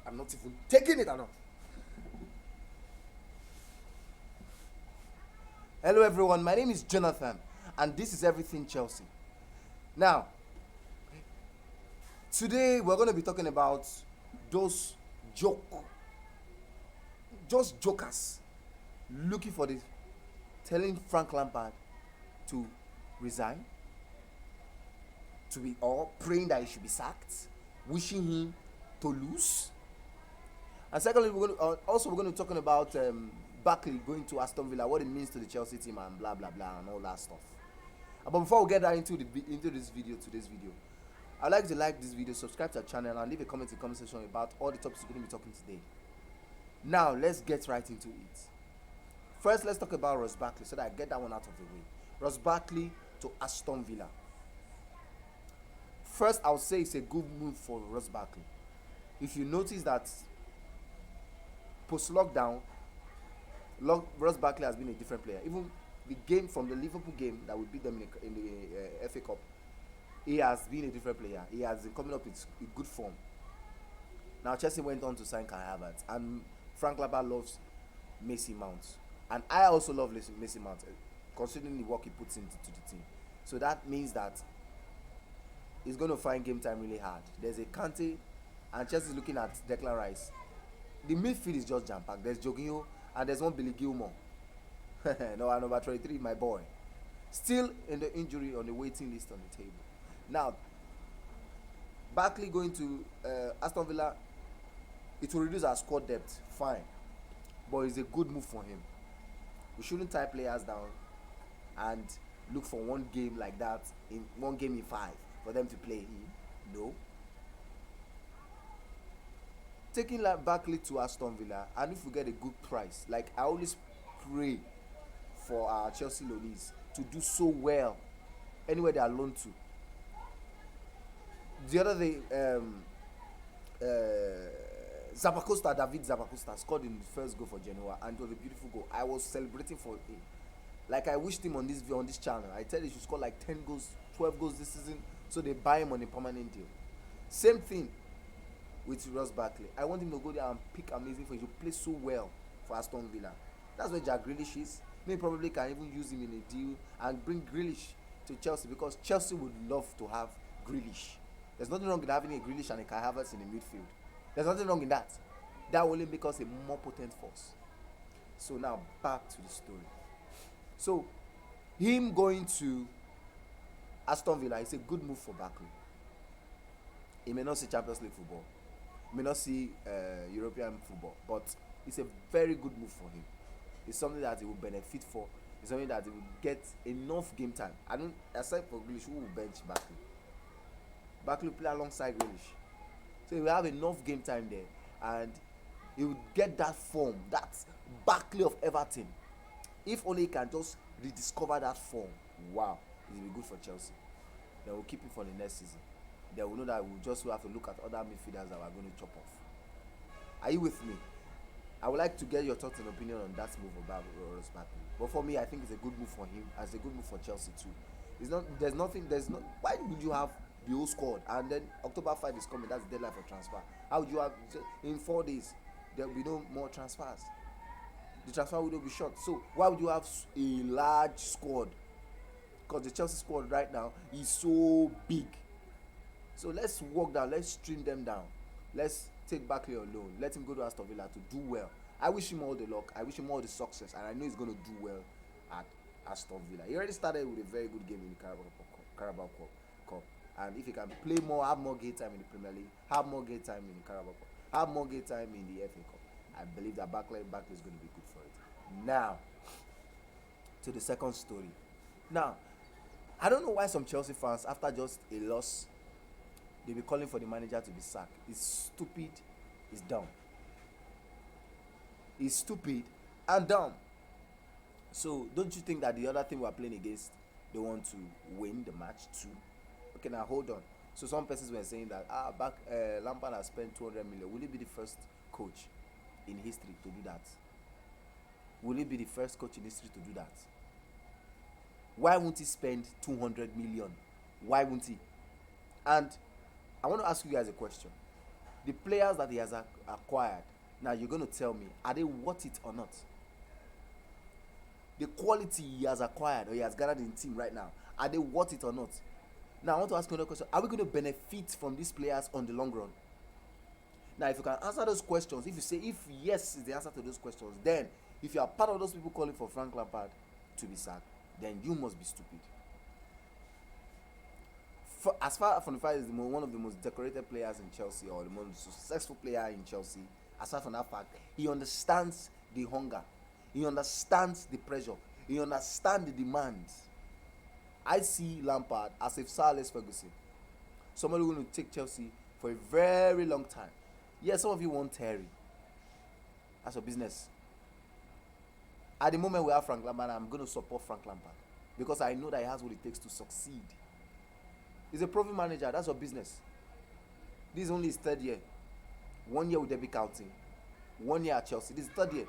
I'm not even taking it at all. Hello, everyone. My name is Jonathan, and this is Everything Chelsea. Now, today we're going to be talking about those joke, just jokers looking for the telling Frank Lampard to resign, to be or praying that he should be sacked, wishing him to lose. And secondly, we're going to be talking about Barkley going to Aston Villa, what it means to the Chelsea team, and blah blah blah, and all that stuff. But before we get that into today's video, I'd like you to like this video, subscribe to our channel, and leave a comment in the comment section about all the topics we're going to be talking today. Now, let's get right into it. First, let's talk about Ross Barkley so that I get that one out of the way. Ross Barkley to Aston Villa. First, I would say it's a good move for Ross Barkley. If you notice that post-lockdown, Ross Barkley has been a different player. Even the game from the Liverpool game that we beat them in the FA Cup, he has been a different player. He has been coming up with good form. Now, Chelsea went on to sign Kai Havertz, and Frank Lampard loves Mason Mount. And I also love Mason Mount, considering the work he puts into the team. So that means that he's going to find game time really hard. There's a Kante, and Chelsea is looking at Declan Rice. The midfield is just jam-packed. There's Jorginho, and there's one Billy Gilmore. No, number 23, my boy. Still in the injury on the waiting list on the table. Now, Barkley going to Aston Villa, it will reduce our squad depth, fine. But it's a good move for him. We shouldn't tie players down and look for one game like that, in 5, for them to play in. No. Taking Barkley to Aston Villa, and if we get a good price, like I always pray for our Chelsea loanies to do so well anywhere they are loaned to. The other day, David Zappacosta scored in the first goal for Genoa, and it was a beautiful goal. I was celebrating for him. Like I wished him on this channel. I tell you, he should score like 10 goals, 12 goals this season, so they buy him on a permanent deal. Same thing with Ross Barkley. I want him to go there and pick amazing for him. He should play so well for Aston Villa. That's where Jack Grealish is. Maybe probably can even use him in a deal and bring Grealish to Chelsea, because Chelsea would love to have Grealish. There's nothing wrong with having a Grealish and a Kai Havertz in the midfield. There's nothing wrong in that. That will only make us a more potent force. So now back to the story. So him going to Aston Villa is a good move for Barkley. He may not see Champions League football, he may not see European football, but it's a very good move for him. It's something that he will benefit for. It's something that he will get enough game time. I don't, aside for Grealish, who will bench Barkley? Barkley will play alongside Grealish. So he will have enough game time there, and he will get that form, that Barkley of Everton. If only he can just rediscover that form, wow, it will be good for Chelsea. They will keep him for the next season. They will know that we just have to look at other midfielders that we are going to chop off. Are you with me? I would like to get your thoughts and opinion on that move about Ross Barkley. But for me, I think it's a good move for him, as a good move for Chelsea too. Why would you have the whole squad, and then October 5 is coming, that's the deadline for transfer? How would you have, in 4 days there will be no more transfers, the transfer window will be short? So why would you have a large squad? Because the Chelsea squad right now is so big. So let's walk down, let's stream them down, let's take Barkley on loan, let him go to Aston Villa to do well. I wish him all the luck, I wish him all the success, and I know he's going to do well at Aston Villa. He already started with a very good game in the Carabao Cup. And if he can play more, have more game time in the Premier League, have more game time in the Carabao Cup, have more game time in the FA Cup, I believe that Barkley is going to be good for it. Now, to the second story. Now, I don't know why some Chelsea fans, after just a loss, they'll be calling for the manager to be sacked. It's stupid, it's dumb. It's stupid and dumb. So, don't you think that the other team we are playing against, they want to win the match too? Okay, now hold on. So some persons were saying that Lampard has spent 200 million. Will he be the first coach in history to do that? Will he be the first coach in history to do that? Why won't he spend 200 million? Why won't he? And I want to ask you guys a question. The players that he has acquired, now you're going to tell me, are they worth it or not? The quality he has acquired or he has gathered in the team right now, are they worth it or not? Now I want to ask you another question. Are we going to benefit from these players on the long run? Now if you can answer those questions, if you say if yes is the answer to those questions, then if you are part of those people calling for Frank Lampard to be sacked, then you must be stupid. As far from the fact is one of the most decorated players in Chelsea, or the most successful player in Chelsea, aside from that fact, he understands the hunger, he understands the pressure, he understands the demands. I see Lampard as if Sir Alex Ferguson, somebody who will take Chelsea for a very long time. Yes, some of you want Terry. That's your business. At the moment we have Frank Lampard, I'm going to support Frank Lampard because I know that he has what it takes to succeed. He's a proven manager. That's your business. This is only his third year. 1 year with Derby County, 1 year at Chelsea. This is third year.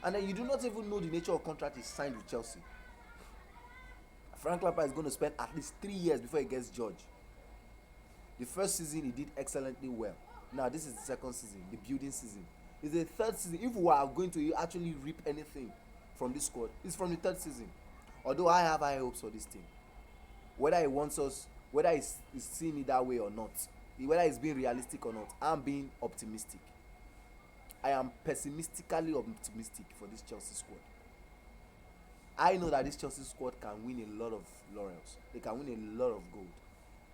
And then you do not even know the nature of contract he signed with Chelsea. Frank Lampard is going to spend at least 3 years before he gets judged. The first season he did excellently well. Now this is the second season, the building season. It's the third season. If we are going to actually reap anything from this squad, it's from the third season. Although I have high hopes for this team. Whether he wants us, whether he's seeing it that way or not, whether he's being realistic or not, I'm being optimistic. I am pessimistically optimistic for this Chelsea squad. I know that this Chelsea squad can win a lot of laurels. They can win a lot of gold.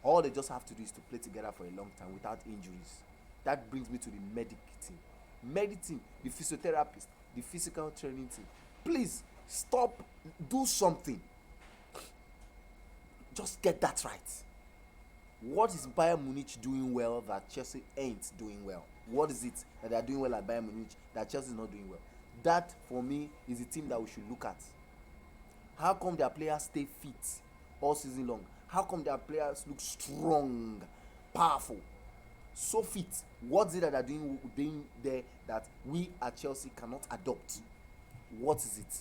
All they just have to do is to play together for a long time without injuries. That brings me to the medic team. Medic team, the physiotherapist, the physical training team. Please stop, do something. Just get that right. What is Bayern Munich doing well that Chelsea ain't doing well? What is it that they are doing well at Bayern Munich that Chelsea is not doing well? That, for me, is the team that we should look at. How come their players stay fit all season long? How come their players look strong, powerful, so fit? What's it that they're doing there that we at Chelsea cannot adopt? What is it?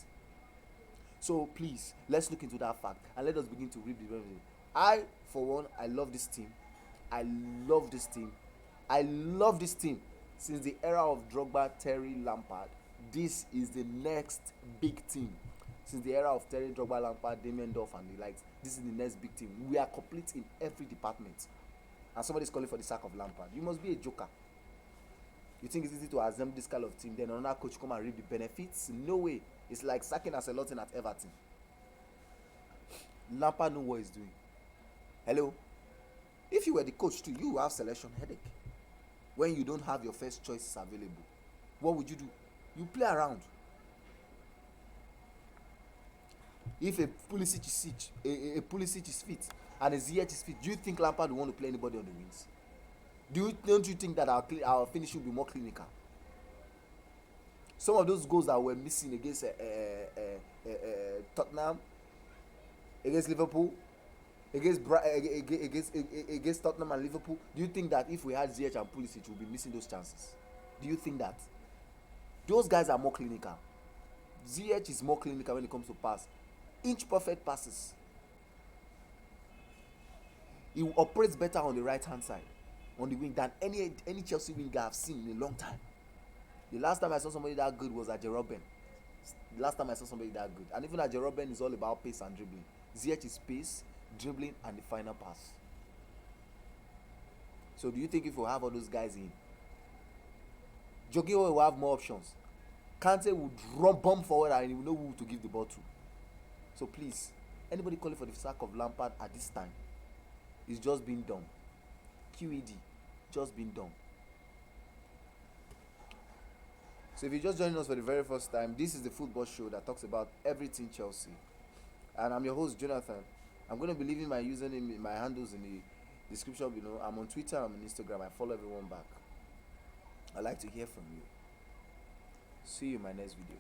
So please, let's look into that fact and let us begin to reap the benefit. I, for one, I love this team. I love this team. I love this team. Since the era of Drogba, Terry, Lampard, this is the next big team. Since the era of Terry, Drogba, Lampard, Damien Duff and the likes, this is the next big team. We are complete in every department. And somebody is calling for the sack of Lampard. You must be a joker. You think it's easy to assemble this kind of team, then another coach come and reap the benefits? No way. It's like sacking Ancelotti at Everton. Lampard knows what he's doing. Hello? If you were the coach too, you will have selection headache. When you don't have your first choices available, what would you do? You play around. If a Pulisic is fit and a Ziyech is fit, do you think Lampard will want to play anybody on the wings? Don't you think that our finish will be more clinical? Some of those goals that were missing against Tottenham, against Liverpool, against Tottenham and Liverpool, do you think that if we had Ziyech and Pulisic, we'll be missing those chances? Do you think that? Those guys are more clinical. Ziyech is more clinical when it comes to pass. Inch perfect passes. He operates better on the right hand side, on the wing, than any Chelsea winger I've seen in a long time. The last time I saw somebody that good was at Robben. The last time I saw somebody that good. And even at Robben is all about pace and dribbling. Ziyech is pace, dribbling, and the final pass. So do you think if we have all those guys in, Jorginho will have more options? Kante would bomb forward and he will know who to give the ball to. So please, anybody calling for the sack of Lampard at this time is just being dumb. QED, just being dumb. So if you're just joining us for the very first time, this is the football show that talks about everything Chelsea. And I'm your host, Jonathan. I'm going to be leaving my username, my handles in the description below. I'm on Twitter, I'm on Instagram. I follow everyone back. I'd like to hear from you. See you in my next video.